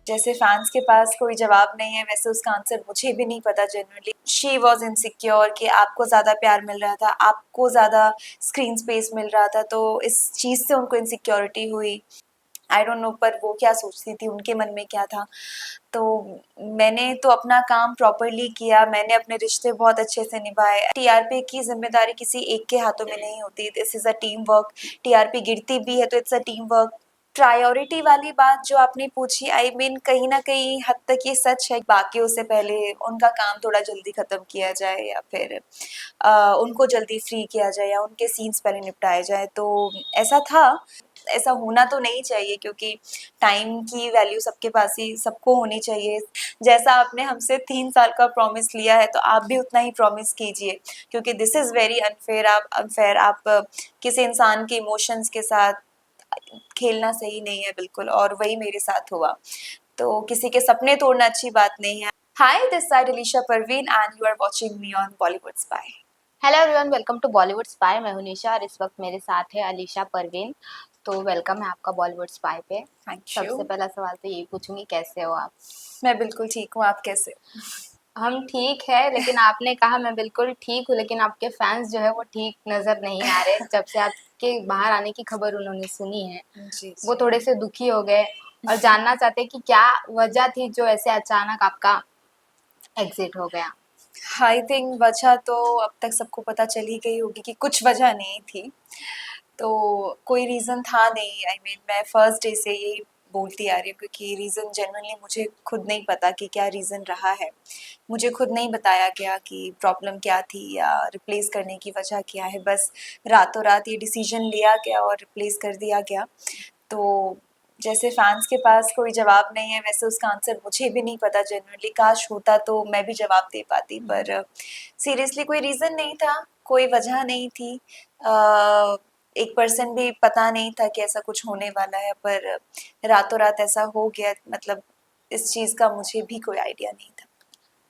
जैसे फैंस के पास कोई जवाब नहीं है, वैसे उसका आंसर मुझे भी नहीं पता जनरली। शी वॉज इनसिक्योर कि आपको ज़्यादा प्यार मिल रहा था, आपको ज़्यादा स्क्रीन स्पेस मिल रहा था, तो इस चीज़ से उनको इनसिक्योरिटी हुई। आई डोंट नो, पर वो क्या सोचती थी, उनके मन में क्या था। तो मैंने तो अपना काम प्रॉपरली किया, मैंने अपने रिश्ते बहुत अच्छे से निभाए। टीआरपी की जिम्मेदारी किसी एक के हाथों में नहीं होती, this is a team work. TRP गिरती भी है तो it's a team work. Priority वाली बात जो आपने पूछी, आई मीन कहीं ना कहीं हद तक ये सच है, बाकियों से पहले उनका काम थोड़ा जल्दी ख़त्म किया जाए, या फिर उनको जल्दी फ्री किया जाए, या उनके सीन्स पहले निपटाए जाए। तो ऐसा था, ऐसा होना तो नहीं चाहिए, क्योंकि टाइम की वैल्यू सबके पास ही सबको होनी चाहिए। जैसा आपने हमसे 3 साल का प्रॉमिस लिया है, तो आप भी उतना ही प्रॉमिस कीजिए, क्योंकि दिस इज़ वेरी अनफेयर। आप किसी इंसान के इमोशंस के साथ खेलना सही नहीं है बिल्कुल, और वही मेरे साथ हुआ। तो किसी के सपने तोड़ना अच्छी बात नहीं है। Hi, this side Alisha Parveen and you are watching me on Bollywood Spy. Hello everyone, welcome to Bollywood Spy. मैं हूं निशा और इस वक्त मेरे साथ है अलीशा परवीन। तो वेलकम है आपका बॉलीवुड स्पाई पे। Thank you. सबसे पहला सवाल तो यही पूछूंगी, कैसे हो आप? मैं बिल्कुल ठीक हूँ, आप कैसे? हम ठीक है, लेकिन आपने कहा मैं बिल्कुल ठीक हूँ, लेकिन आपके फैंस जो है वो ठीक नजर नहीं आ रहे। जब से आपके बाहर आने की खबर उन्होंने सुनी है, जी वो जी। थोड़े से दुखी हो गए और जानना चाहते हैं कि क्या वजह थी जो ऐसे अचानक आपका एग्जिट हो गया। आई थिंक वजह तो अब तक सबको पता चल ही गई होगी कि कुछ वजह नहीं थी, तो कोई रीज़न था नहीं। आई मीन मैं फर्स्ट डे से यही बोलती आ रही हूँ, क्योंकि रीज़न जेन्युइनली मुझे खुद नहीं पता कि क्या रीज़न रहा है। मुझे खुद नहीं बताया गया कि प्रॉब्लम क्या थी या रिप्लेस करने की वजह क्या है। बस रातों रात ये डिसीजन लिया गया और रिप्लेस कर दिया गया। तो जैसे फैंस के पास कोई जवाब नहीं है, वैसे उसका आंसर मुझे भी नहीं पता जनरली। काश होता तो मैं भी जवाब दे पाती, पर सीरियसली कोई रीज़न नहीं था, कोई वजह नहीं थी। 1% भी पता नहीं था कि ऐसा कुछ होने वाला है, पर रातों रात ऐसा हो गया। मतलब इस चीज़ का मुझे भी कोई आइडिया नहीं था।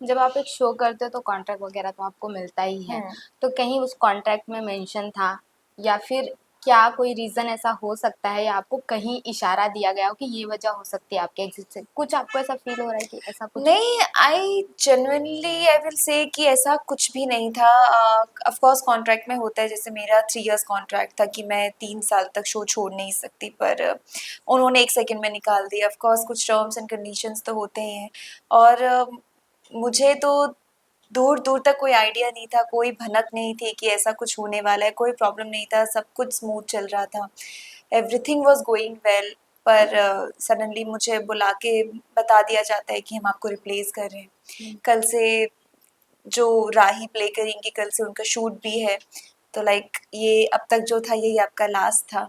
जब आप एक शो करते हो तो कॉन्ट्रैक्ट वगैरह तो आपको मिलता ही है। हुँ। तो कहीं उस कॉन्ट्रैक्ट में मेंशन था, या फिर क्या कोई रीज़न ऐसा हो सकता है, या आपको कहीं इशारा दिया गया हो कि ये वजह हो सकती है आपके एग्ज़िट से? कुछ आपको ऐसा फ़ील हो रहा है कि ऐसा कुछ? नहीं, I genuinely I will say कि ऐसा कुछ भी नहीं था। ऑफ कोर्स कॉन्ट्रैक्ट में होता है, जैसे मेरा 3 इयर्स कॉन्ट्रैक्ट था कि मैं 3 साल तक शो छोड़ नहीं सकती, पर उन्होंने 1 सेकंड में निकाल दिया। ऑफ कोर्स कुछ टर्म्स एंड कंडीशंस तो होते ही हैं, और मुझे तो दूर-दूर तक कोई आइडिया नहीं था, कोई भनक नहीं थी कि ऐसा कुछ होने वाला है, कोई प्रॉब्लम नहीं था, सब कुछ स्मूथ चल रहा था। एवरीथिंग वाज़ गोइंग वेल, पर सडनली मुझे बुला के बता दिया जाता है कि हम आपको रिप्लेस कर रहे हैं। कल से जो राही प्ले करेंगी, कल से उनका शूट भी है। तो लाइक ये अब तक जो था यही आपका लास्ट था।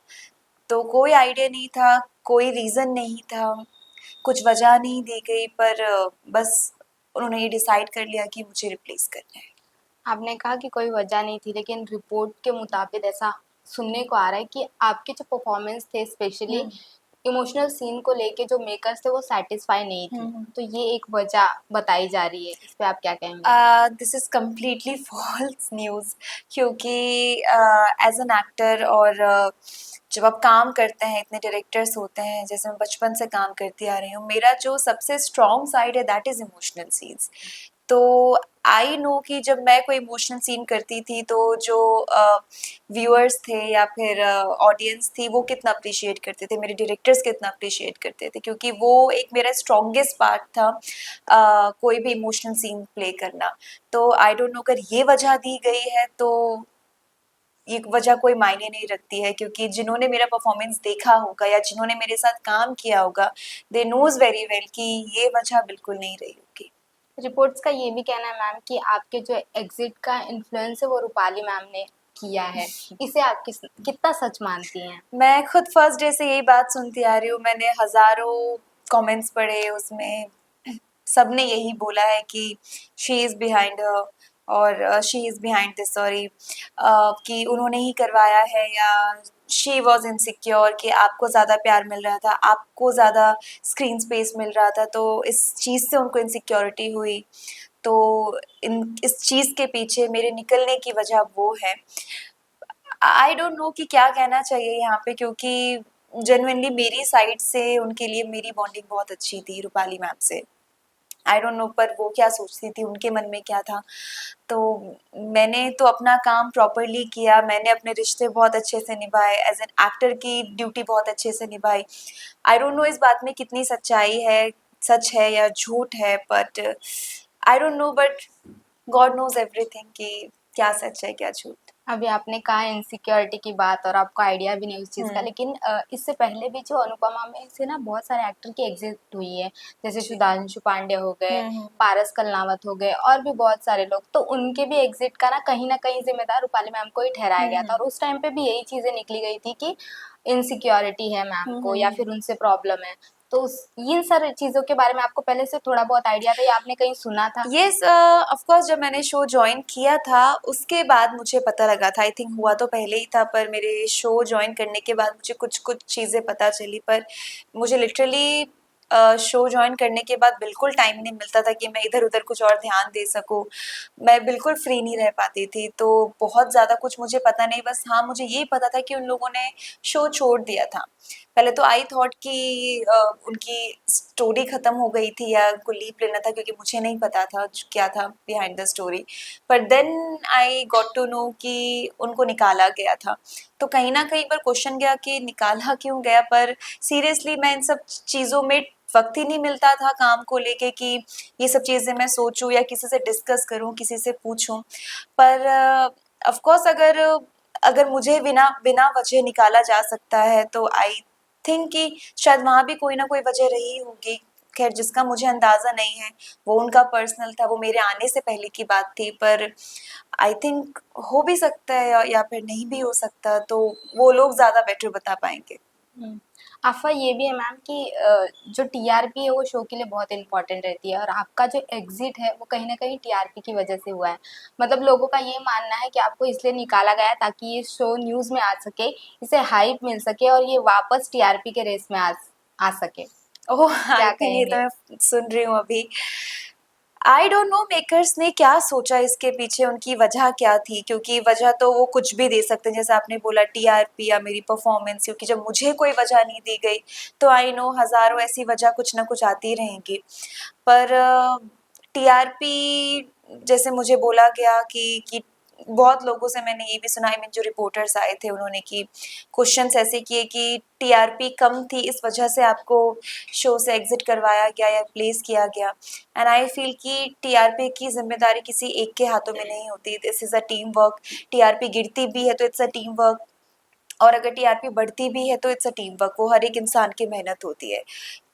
तो कोई आइडिया नहीं था, कोई रीज़न नहीं था, कुछ वजह नहीं दी गई, पर बस उन्होंने ये डिसाइड कर लिया कि मुझे रिप्लेस करना है। आपने कहा कि कोई वजह नहीं थी, लेकिन रिपोर्ट के मुताबिक ऐसा सुनने को आ रहा है कि आपके जो परफॉर्मेंस थे, स्पेशली हुँ। इमोशनल सीन को लेके जो मेकर्स थे वो सैटिस्फाई नहीं थे। हुँ, हुँ। तो ये एक वजह बताई जा रही है, इस पे आप क्या कहेंगे? This is completely false news, क्योंकि एज़ एन एक्टर, और जब आप काम करते हैं, इतने डायरेक्टर्स होते हैं, जैसे मैं बचपन से काम करती आ रही हूँ, मेरा जो सबसे स्ट्रॉन्ग साइड है दैट इज़ इमोशनल सीन्स। तो आई नो कि जब मैं कोई इमोशनल सीन करती थी, तो जो व्यूअर्स थे या फिर ऑडियंस थी, वो कितना अप्रिशिएट करते थे, मेरे डायरेक्टर्स कितना अप्रिशिएट करते थे, क्योंकि वो एक मेरा स्ट्रॉन्गेस्ट पार्ट था, कोई भी इमोशनल सीन प्ले करना। तो आई डोंट नो, अगर ये वजह दी गई है तो ये वजह कोई मायने नहीं रखती है, क्योंकि जिन्होंने मेरा परफॉर्मेंस देखा होगा या जिन्होंने मेरे साथ काम किया होगा, दे नोज़ वेरी वेल कि ये वजह बिल्कुल नहीं रही होगी। रिपोर्ट्स का ये भी कहना है मैम कि आपके जो एग्जिट का इन्फ्लुएंस है वो रूपाली मैम ने किया है। इसे आप कितना सच मानती हैं? मैं खुद फर्स्ट डे से यही बात सुनती आ रही हूँ, मैंने हज़ारों कमेंट्स पढ़े, उसमें सबने यही बोला है कि शी इज़ बिहाइंड हर, और she is behind this, sorry, कि उन्होंने ही करवाया है, या शी वॉज़ इनसिक्योर कि आपको ज़्यादा प्यार मिल रहा था, आपको ज़्यादा स्क्रीन स्पेस मिल रहा था, तो इस चीज़ से उनको इनसिक्योरिटी हुई। तो इन इस चीज़ के पीछे मेरे निकलने की वजह वो है। आई डोंट नो कि क्या कहना चाहिए यहाँ पे, क्योंकि जेन्युइनली मेरी साइड से उनके लिए मेरी बॉन्डिंग बहुत अच्छी थी रूपाली मैम से। आई डोंट नो पर वो क्या सोचती थी, उनके मन में क्या था। तो मैंने तो अपना काम प्रॉपरली किया, मैंने अपने रिश्ते बहुत अच्छे से निभाए, एज एन एक्टर की ड्यूटी बहुत अच्छे से निभाई। आई डोंट नो इस बात में कितनी सच्चाई है, सच है या झूठ है, but I don't know, but God knows everything कि क्या सच है क्या झूठ। अभी आपने कहा इनसिक्योरिटी की बात और आपको आइडिया भी नहीं उस चीज़ का, लेकिन इससे पहले भी जो अनुपमा में से ना बहुत सारे एक्टर की एग्जिट हुई है, जैसे जी। सुधांशु पांडे हो गए, हम्म। पारस कलनावत हो गए और भी बहुत सारे लोग, तो उनके भी एग्जिट का ना कहीं जिम्मेदार रूपाली मैम को ही ठहराया गया था और उस टाइम पे भी यही चीजें निकली गई थी कि इनसिक्योरिटी है मैम को या फिर उनसे प्रॉब्लम है। तो इन सारी चीजों के बारे में आपको पहले से थोड़ा बहुत आइडिया था या आपने कहीं सुना था? यस, ऑफ कोर्स जब मैंने शो जॉइन किया था उसके बाद मुझे पता लगा था। आई थिंक हुआ तो पहले ही था, पर मेरे शो जॉइन करने के बाद मुझे कुछ कुछ चीज़ें पता चली। पर मुझे लिटरली शो जॉइन करने के बाद बिल्कुल टाइम नहीं मिलता था कि मैं इधर उधर कुछ और ध्यान दे सकूं। मैं बिल्कुल फ्री नहीं रह पाती थी, तो बहुत ज़्यादा कुछ मुझे पता नहीं। बस हाँ, मुझे यही पता था कि उन लोगों ने शो छोड़ दिया था। पहले तो आई थॉट कि उनकी स्टोरी ख़त्म हो गई थी या उनको लीव लेना था, क्योंकि मुझे नहीं पता था क्या था बिहाइंड द स्टोरी। पर then I got to know कि उनको निकाला गया था। तो कहीं न कहीं पर क्वेश्चन गया कि निकाला क्यों गया? पर सीरियसली मैं इन सब चीज़ों में वक़्त ही नहीं मिलता था काम को लेके कि ये सब चीज़ें मैं सोचूँ या किसी से डिस्कस करूँ, किसी से पूछूँ। पर ऑफ़ कोर्स अगर अगर मुझे बिना बिना वजह निकाला जा सकता है तो आई थिंक कि शायद वहाँ भी कोई ना कोई वजह रही होगी। खैर, जिसका मुझे अंदाज़ा नहीं है, वो उनका पर्सनल था, वो मेरे आने से पहले की बात थी। पर आई थिंक हो भी सकता है या फिर नहीं भी हो सकता, तो वो लोग ज़्यादा बेटर बता पाएँगे। हुँ। अफ़वाह ये भी है मैम कि जो टीआरपी है वो शो के लिए बहुत इम्पोर्टेंट रहती है और आपका जो एग्ज़िट है वो कहीं न कहीं टीआरपी की वज़ह से हुआ है। मतलब लोगों का ये मानना है कि आपको इसलिए निकाला गया है ताकि ये शो न्यूज़ में आ सके, इसे हाइप मिल सके और ये वापस टीआरपी के रेस में आ सके। ओह! आई क्या थिंक ये तो कहेंगे? मैं सुन रही हूँ अभी। आई डोंट नो मेकर्स ने क्या सोचा इसके पीछे, उनकी वजह क्या थी? क्योंकि वजह तो वो कुछ भी दे सकते हैं, जैसे आपने बोला टीआरपी या मेरी परफॉर्मेंस, क्योंकि जब मुझे कोई वजह नहीं दी गई, तो आई नो हज़ारों ऐसी वजह कुछ ना कुछ आती रहेंगी। पर टीआरपी जैसे मुझे बोला गया कि बहुत लोगों से मैंने ये भी सुना, आई मीन जो रिपोर्टर्स आए थे उन्होंने कि क्वेश्चंस ऐसे किए कि टीआरपी कम थी, इस वजह से आपको शो से एग्ज़िट करवाया गया या प्लेस किया गया। एंड आई फील कि टीआरपी की ज़िम्मेदारी किसी एक के हाथों में नहीं होती। This is a team work. TRP गिरती भी है तो इट्स अ टीम वर्क, और अगर टीआरपी बढ़ती भी है तो इट्स अ टीम वर्क। वो हर एक इंसान की मेहनत होती है।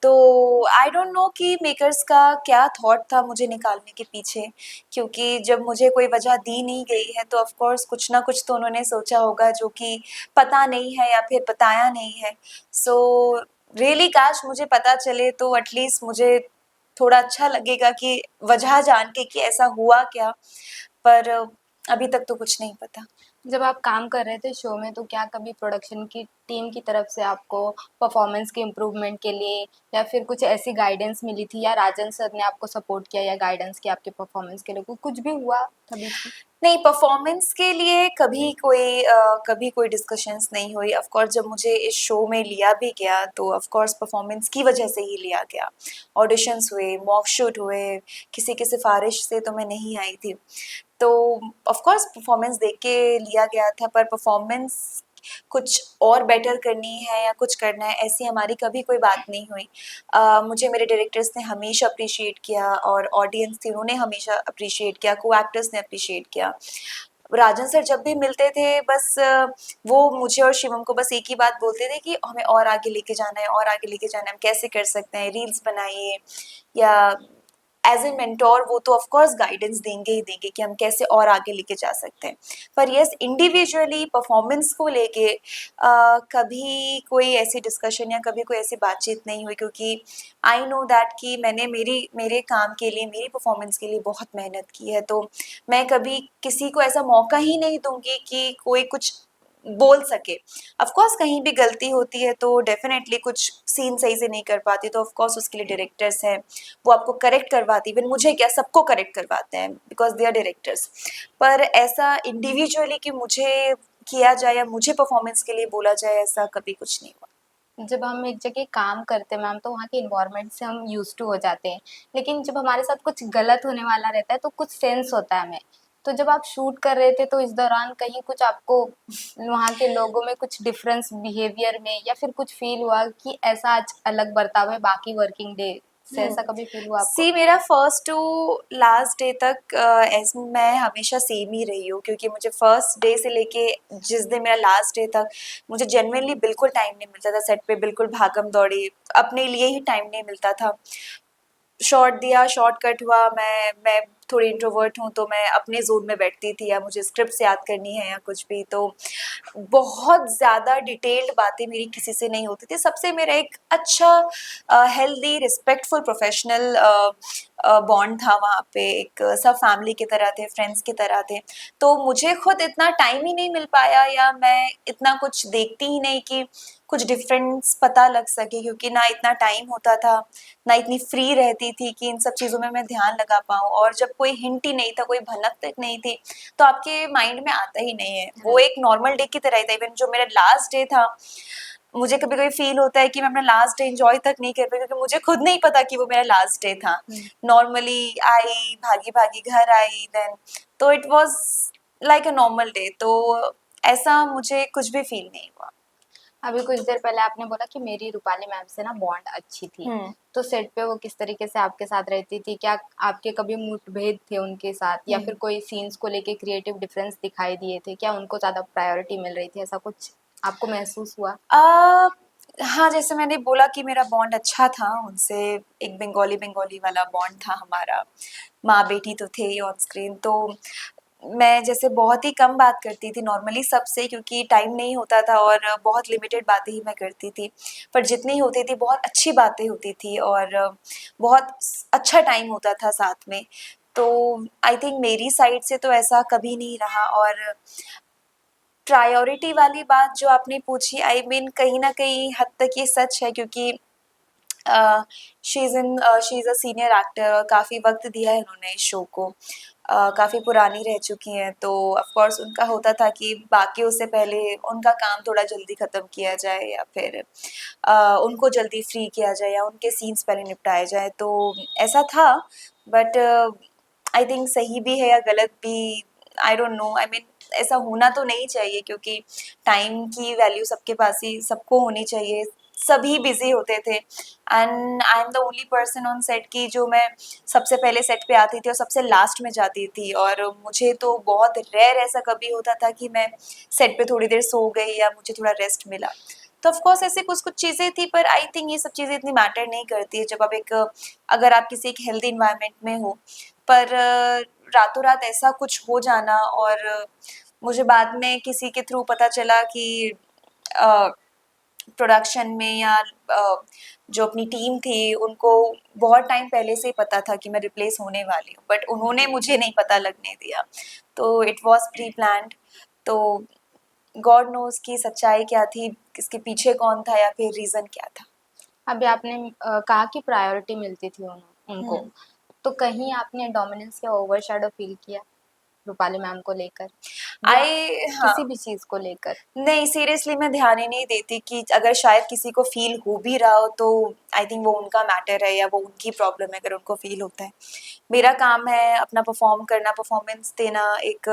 तो आई डोंट नो कि मेकर्स का क्या थॉट था मुझे निकालने के पीछे, क्योंकि जब मुझे कोई वजह दी नहीं गई है तो ऑफ कोर्स कुछ ना कुछ तो उन्होंने सोचा होगा जो कि पता नहीं है या फिर बताया नहीं है। सो रियली काश मुझे पता चले तो एटलीस्ट मुझे थोड़ा अच्छा लगेगा कि वजह जान के कि ऐसा हुआ क्या। पर अभी तक तो कुछ नहीं पता। जब आप काम कर रहे थे शो में तो क्या कभी प्रोडक्शन की टीम की तरफ से आपको परफॉर्मेंस के इम्प्रूवमेंट के लिए या फिर कुछ ऐसी गाइडेंस मिली थी या राजन सर ने आपको सपोर्ट किया या गाइडेंस किया आपके परफॉर्मेंस के लिए? कुछ भी हुआ था बीच में? नहीं, परफॉर्मेंस के लिए कभी कोई डिस्कशंस नहीं हुई। ऑफ कोर्स जब मुझे इस शो में लिया भी गया तो ऑफ कोर्स परफॉर्मेंस की वजह से ही लिया गया। ऑडिशंस हुए, मॉक शूट हुए, किसी की सिफारिश से तो मैं नहीं आई थी। तो ऑफ कोर्स परफॉर्मेंस देख के लिया गया था, पर परफॉर्मेंस कुछ और बेटर करनी है या कुछ करना है, ऐसी हमारी कभी कोई बात नहीं हुई। मुझे मेरे डायरेक्टर्स ने हमेशा अप्रिशिएट किया और ऑडियंस थी उन्होंने हमेशा अप्रिशिएट किया, को-एक्टर्स ने अप्रिशिएट किया। राजन सर जब भी मिलते थे बस वो मुझे और शिवम को बस एक ही बात बोलते थे कि हमें और आगे लेके जाना है और आगे लेके जाना है, हम कैसे कर सकते हैं, रील्स बनाइए। या एज ए मेंटोर वो तो ऑफ कोर्स गाइडेंस देंगे ही देंगे कि हम कैसे और आगे लेके जा सकते हैं। पर यस, इंडिविजुअली परफॉर्मेंस को लेके कभी कोई ऐसी डिस्कशन या कभी कोई ऐसी बातचीत नहीं हुई, क्योंकि आई नो दैट कि मैंने मेरे काम के लिए, मेरी परफॉर्मेंस के लिए बहुत मेहनत की है। तो मैं कभी किसी को ऐसा मौका ही नहीं दूंगी कि कोई कुछ बोल सके। ऑफ कोर्स कहीं भी गलती होती है तो डेफिनेटली कुछ सीन सही से नहीं कर पाती, तो ऑफ कोर्स उसके लिए डायरेक्टर्स हैं, वो आपको करेक्ट करवाती। इवन मुझे क्या, सबको करेक्ट करवाते हैं बिकॉज दे आर डायरेक्टर्स। पर ऐसा इंडिविजुअली कि मुझे किया जाए या मुझे परफॉर्मेंस के लिए बोला जाए, ऐसा कभी कुछ नहीं हुआ। जब हम एक जगह काम करते हैं मैम तो वहाँ के इन्वायरमेंट से हम यूज टू हो जाते हैं, लेकिन जब हमारे साथ कुछ गलत होने वाला रहता है तो कुछ सेंस होता है हमें। तो जब आप शूट कर रहे थे तो इस दौरान कहीं कुछ आपको वहाँ के लोगों में कुछ डिफरेंस बिहेवियर में या फिर कुछ फील हुआ कि ऐसा आज अलग बर्ताव है बाकी वर्किंग डे से, ऐसा कभी फील हुआ आपको? सी मेरा फर्स्ट टू लास्ट डे तक ऐसे मैं हमेशा सेम ही रही हूँ, क्योंकि मुझे फर्स्ट डे से लेके जिस दिन मेरा लास्ट डे तक मुझे जेन्युइनली बिल्कुल टाइम नहीं मिलता था सेट पे, बिल्कुल भागम दौड़ी, अपने लिए ही टाइम नहीं मिलता था। शॉट दिया, शॉट कट हुआ, मैं थोड़ी इंट्रोवर्ट हूँ तो मैं अपने जोन में बैठती थी, या मुझे स्क्रिप्ट्स याद करनी है या कुछ भी, तो बहुत ज़्यादा डिटेल्ड बातें मेरी किसी से नहीं होती थी। सबसे मेरा एक अच्छा हेल्दी रिस्पेक्टफुल प्रोफेशनल बॉन्ड था वहाँ पे, एक सब फैमिली की तरह थे, फ्रेंड्स की तरह थे। तो मुझे खुद इतना टाइम ही नहीं मिल पाया, या मैं इतना कुछ देखती ही नहीं कि कुछ डिफरेंस पता लग सके, क्योंकि ना इतना टाइम होता था, ना इतनी फ्री रहती थी कि इन सब चीज़ों में मैं ध्यान लगा पाऊँ। और जब कोई हिंट ही नहीं था, कोई भनक तक नहीं थी, तो आपके माइंड में आता ही नहीं है। वो एक नॉर्मल डे की तरह ही था। इवन जो मेरा लास्ट डे था, मुझे कभी कभी फील होता है कि मैं अपना लास्ट डे एंजॉय तक नहीं कर पाई, क्योंकि मुझे खुद नहीं पता कि वो मेरा लास्ट डे था। नॉर्मली आई, भागी भागी घर आई, देन तो it was like a normal day. तो ऐसा मुझे कुछ भी फील नहीं हुआ। अभी कुछ देर पहले आपने बोला कि मेरी रूपाली मैम से ना बॉन्ड अच्छी थी, तो सेट पे वो किस तरीके से आपके साथ रहती थी? क्या आपके कभी मुठभेद थे उनके साथ, या फिर कोई सीन्स को लेके क्रिएटिव डिफरेंस दिखाई दिए थे? क्या उनको ज्यादा प्रायोरिटी मिल रही थी, ऐसा कुछ आपको महसूस हुआ? हाँ, जैसे मैंने बोला कि मेरा बॉन्ड अच्छा था उनसे, एक बंगाली बंगाली वाला बॉन्ड था हमारा। माँ बेटी तो थे ही ऑन स्क्रीन, तो मैं जैसे बहुत ही कम बात करती थी नॉर्मली सबसे, क्योंकि टाइम नहीं होता था और बहुत लिमिटेड बातें ही मैं करती थी। पर जितनी होती थी बहुत अच्छी बातें होती थी, और बहुत अच्छा टाइम होता था साथ में। तो आई थिंक मेरी साइड से तो ऐसा कभी नहीं रहा। और प्रायोरिटी वाली बात जो आपने पूछी, आई मीन कहीं न कहीं हद तक ये सच है, क्योंकि she is a senior actor और काफ़ी वक़्त दिया है उन्होंने इस शो को। काफ़ी पुरानी रह चुकी हैं, तो ऑफ़ कोर्स उनका होता था कि बाकियों से पहले उनका काम थोड़ा जल्दी ख़त्म किया जाए, या फिर उनको जल्दी फ्री किया जाए, या उनके सीन्स पहले निपटाए जाएँ, तो ऐसा था। बट आई थिंक सही भी है या गलत भी, आई डोंट नो। आई मीन ऐसा होना तो नहीं चाहिए, क्योंकि टाइम की वैल्यू सबके पास ही सबको होनी चाहिए। सभी बिजी होते थे, and I am the only person on set की जो मैं सबसे पहले सेट पे आती थी और सबसे लास्ट में जाती थी। और मुझे तो बहुत रेयर ऐसा कभी होता था कि मैं सेट पे थोड़ी देर सो गई या मुझे थोड़ा रेस्ट मिला। तो ऑफ कोर्स ऐसी कुछ कुछ चीज़ें थी, पर आई थिंक ये सब चीज़ें इतनी मैटर नहीं करती है जब आप एक अगर आप किसी एक हेल्दी इन्वायरमेंट में हो। पर रातों रात ऐसा कुछ हो जाना, और मुझे बाद में किसी के थ्रू पता चला कि प्रोडक्शन में या जो अपनी टीम थी उनको बहुत टाइम पहले से ही पता था कि मैं रिप्लेस होने वाली हूँ, बट उन्होंने मुझे नहीं पता लगने दिया। तो इट वाज प्री प्लान्ड। तो गॉड नोज की सच्चाई क्या थी, इसके पीछे कौन था, या फिर रीज़न क्या था। अभी आपने कहा कि प्रायोरिटी मिलती थी उनको, तो कहीं आपने डोमिनेंस या ओवरशैडो फील किया रूपाली मैम को लेकर, या हाँ, किसी भी चीज को लेकर? नहीं, सीरियसली मैं ध्यान ही नहीं देती कि अगर शायद किसी को फ़ील हो भी रहा हो तो आई थिंक वो उनका मैटर है, या वो उनकी प्रॉब्लम है अगर उनको फ़ील होता है। मेरा काम है अपना परफ़ॉर्म करना, परफ़ॉर्मेंस देना, एक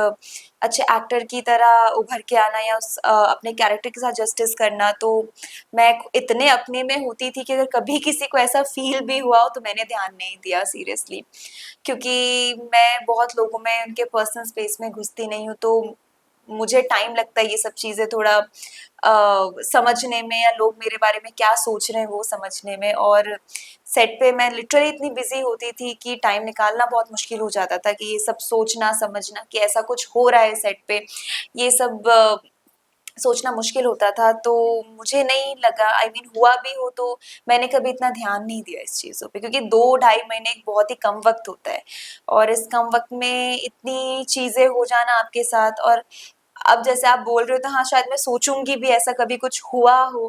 अच्छे एक्टर की तरह उभर के आना, या अपने कैरेक्टर के साथ जस्टिस करना। तो मैं इतने अपने में होती थी कि अगर कभी किसी को ऐसा फ़ील भी हुआ हो तो मैंने ध्यान नहीं दिया सीरियसली, क्योंकि मैं बहुत लोगों में उनके पर्सनल स्पेस में घुसती नहीं हूँ, तो मुझे टाइम लगता है ये सब चीज़ें थोड़ा समझने में, या लोग मेरे बारे में क्या सोच रहे हैं वो समझने में। और सेट पे मैं लिटरली इतनी बिजी होती थी कि टाइम निकालना बहुत मुश्किल हो जाता था, कि ये सब सोचना समझना कि ऐसा कुछ हो रहा है सेट पे, ये सब सोचना मुश्किल होता था। तो मुझे नहीं लगा, आई मीन हुआ भी हो तो मैंने कभी इतना ध्यान नहीं दिया इस चीज़ों पे, क्योंकि 2 ढाई महीने एक बहुत ही कम वक्त होता है, और इस कम वक्त में इतनी चीज़ें हो जाना आपके साथ। और अब जैसे आप बोल रहे हो तो हाँ, शायद मैं सोचूंगी भी ऐसा कभी कुछ हुआ हो,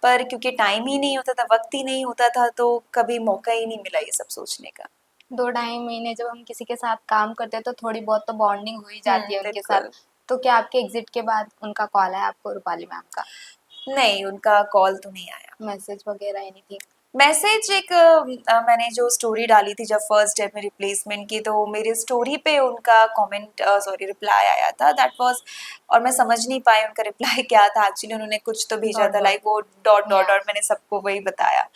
पर क्योंकि टाइम ही नहीं होता था, वक्त ही नहीं होता था, तो कभी मौका ही नहीं मिला ये सब सोचने का। 2 ढाई महीने जब हम किसी के साथ काम करते हैं तो थोड़ी बहुत तो बॉन्डिंग हो ही जाती है उनके साथ। बिल्कुल। तो क्या आपके एग्जिट के बाद उनका कॉल आया आपको रूपाली मैम का? नहीं, उनका कॉल तो नहीं आया। मैसेज वगैरह एनीथिंग? मैसेज एक मैंने जो स्टोरी डाली थी जब फर्स्ट डे में रिप्लेसमेंट की, तो मेरी स्टोरी पे उनका कमेंट सॉरी रिप्लाई आया था, दैट वाज, और मैं समझ नहीं पाई उनका रिप्लाई क्या था एक्चुअली। उन्होंने कुछ तो भेजा डॉट था, डॉट। लाइक वो डॉट डॉट या डॉट, मैंने सबको वही बताया,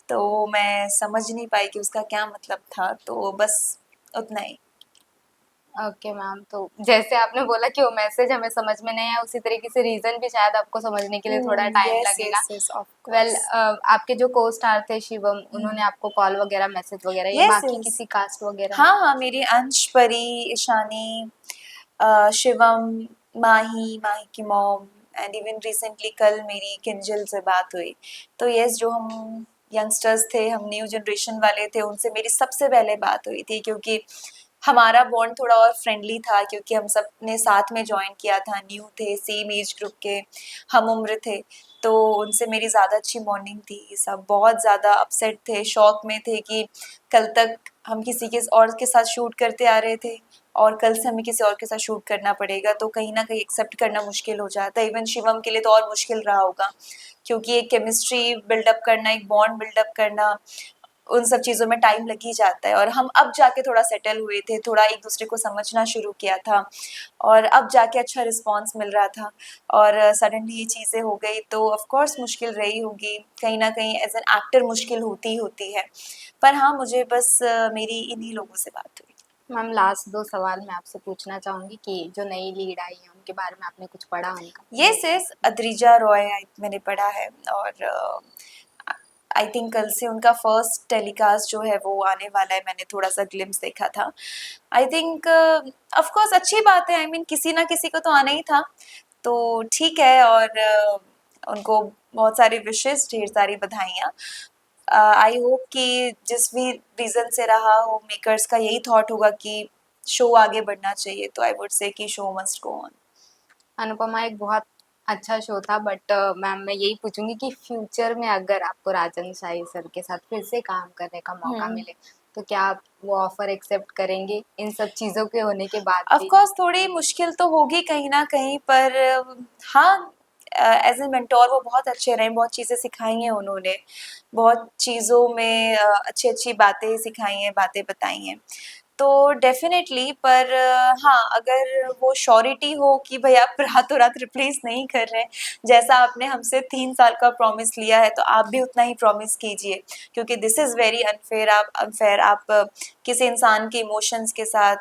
तो मैं समझ नहीं पाई कि उसका क्या मतलब था, तो बस उतना ही। ओके मैम, तो जैसे आपने बोला कि वो मैसेज हमें समझ में नहीं आया, उसी तरीके से रीजन भी शायद आपको समझने के लिए थोड़ा टाइम यस लगेगा। Yes yes of well, course. आपके जो को स्टार थे शिवम, उन्होंने आपको कॉल वगैरह मैसेज वगैरह या यस बाकी यस, किसी कास्ट वगैरह ने? हाँ हाँ, मेरी अंश, परी, ईशानी, शिवम, माही, माही की मॉम, एंड इवन रिसेंटली कल मेरी किंजल से बात हुई। तो यस, जो हम यंगस्टर्स थे, हम न्यू जनरेशन वाले थे, उनसे मेरी सबसे पहले बात हुई थी, क्योंकि हमारा बॉन्ड थोड़ा और फ्रेंडली था, क्योंकि हम सब ने साथ में ज्वाइन किया था, न्यू थे, सेम एज ग्रुप के, हम उम्र थे, तो उनसे मेरी ज़्यादा अच्छी बॉन्डिंग थी। सब बहुत ज़्यादा अपसेट थे, शॉक में थे कि कल तक हम किसी के और के साथ शूट करते आ रहे थे और कल से हमें किसी और के साथ शूट करना पड़ेगा, तो कहीं ना कहीं एक्सेप्ट करना मुश्किल हो जाता है। इवन शिवम के लिए तो और मुश्किल रहा होगा, क्योंकि एक केमिस्ट्री बिल्डअप करना, एक बॉन्ड बिल्डअप करना, उन सब चीज़ों में टाइम लग ही जाता है। और हम अब जाके थोड़ा सेटल हुए थे, थोड़ा एक दूसरे को समझना शुरू किया था, और अब जाके अच्छा रिस्पॉन्स मिल रहा था, और सडनली ये चीज़ें हो गई, तो ऑफ कोर्स मुश्किल रही होगी, कहीं ना कहीं एज एन एक्टर मुश्किल होती ही होती है। पर हाँ, मुझे बस मेरी इन्हीं लोगों से बात हुई। मैम, लास्ट दो सवाल मैं आपसे पूछना चाहूंगी कि जो नई लीड आई है उनके बारे में आपने कुछ पढ़ा उनका? यस यस, अद्रिजा रॉय मैंने पढ़ा है, और आई थिंक कल से उनका फर्स्ट टेलीकास्ट जो है वो आने वाला है, मैंने थोड़ा सा ग्लिम्स देखा था। आई थिंक ऑफ कोर्स अच्छी बात है, आई मीन किसी ना किसी को तो आना ही था, तो ठीक है, और उनको बहुत सारी विशेष, ढेर सारी बधाइयाँ। आई होप कि जिस भी रीज़न से रहा हो, मेकर्स का यही थॉट होगा कि शो आगे बढ़ना चाहिए, तो आई वुड से कि show must go on. Anupama एक बहुत अच्छा शो था, बट मैम मैं यही पूछूंगी कि फ्यूचर में अगर आपको राजन शाही सर के साथ फिर से काम करने का मौका हम्म, मिले, तो क्या आप वो ऑफर एक्सेप्ट करेंगे इन सब चीज़ों के होने के बाद ऑफ भी? कोर्स थोड़ी मुश्किल तो होगी कहीं ना कहीं, पर हाँ, एज ए मेंटोर वो बहुत अच्छे रहे, बहुत चीज़ें सिखाई हैं उन्होंने, बहुत चीज़ों में अच्छी अच्छी बातें सिखाई हैं, बातें बताई हैं, तो डेफिनेटली। पर हाँ, अगर वो श्योरिटी हो कि भाई आप रातों रात रिप्लेस नहीं कर रहे हैं, जैसा आपने हमसे 3 साल का प्रॉमिस लिया है, तो आप भी उतना ही प्रॉमिस कीजिए, क्योंकि दिस इज़ वेरी अनफेयर। आप अनफेयर, आप किसी इंसान के इमोशंस के साथ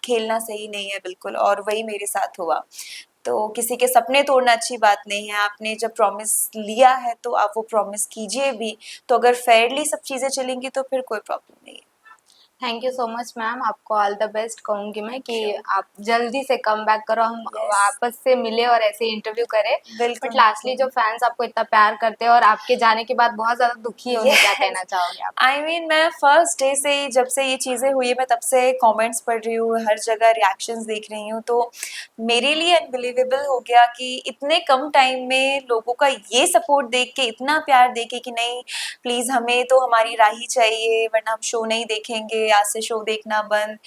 खेलना सही नहीं है बिल्कुल, और वही मेरे साथ हुआ। तो किसी के सपने तोड़ना अच्छी बात नहीं है, आपने जब प्रॉमिस लिया है तो आप वो प्रॉमिस कीजिए भी, तो अगर फेयरली सब चीज़ें चलेंगी तो फिर कोई प्रॉब्लम नहीं है। Thank you so much ma'am, आपको ऑल द बेस्ट कहूँगी मैं कि थैंक यू। आप जल्दी से कम बैक करो, हम यस, वापस से मिले और ऐसे इंटरव्यू करें। बिल्कुल बट लास्टली जो बिल्कुल। फैंस आपको इतना प्यार करते हैं और आपके जाने के बाद बहुत ज़्यादा दुखी है, उन्हें क्या यस, कहना चाहोगे आप? आई मीन मैं फर्स्ट डे से ही, जब से ये चीज़ें हुई है, मैं तब से कमेंट्स पढ़ रही हूँ, हर जगह रिएक्शंस देख रही हूँ, तो मेरे लिए अनबिलीवेबल हो गया कि इतने कम टाइम में लोगों का ये सपोर्ट देख के, इतना प्यार देख के कि नहीं प्लीज़ हमें तो हमारी राही चाहिए, वरना हम शो नहीं देखेंगे, आज से शो देखना बंद।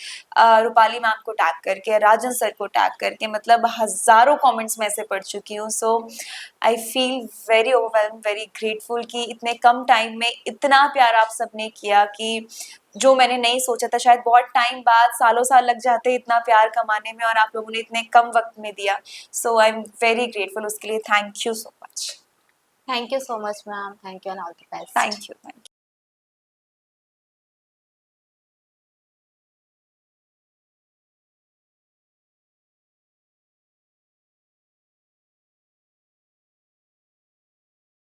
रूपाली मैम को टैग करके, राजन सर को टैग करके, मतलब हज़ारों कमेंट्स मैं ऐसे पढ़ चुकी हूँ। So I feel very overwhelm, very grateful कि इतने कम टाइम में इतना प्यार आप सबने किया, कि जो मैंने नहीं सोचा था, शायद बहुत टाइम बाद, सालों साल लग जाते इतना प्यार कमाने में, और आप लोगों ने इतने कम वक्त में दिया। सो आई एम वेरी ग्रेटफुल, उसके लिए thank you so much. Thank you so much ma'am, thank you and all the best. Thank you, thank you.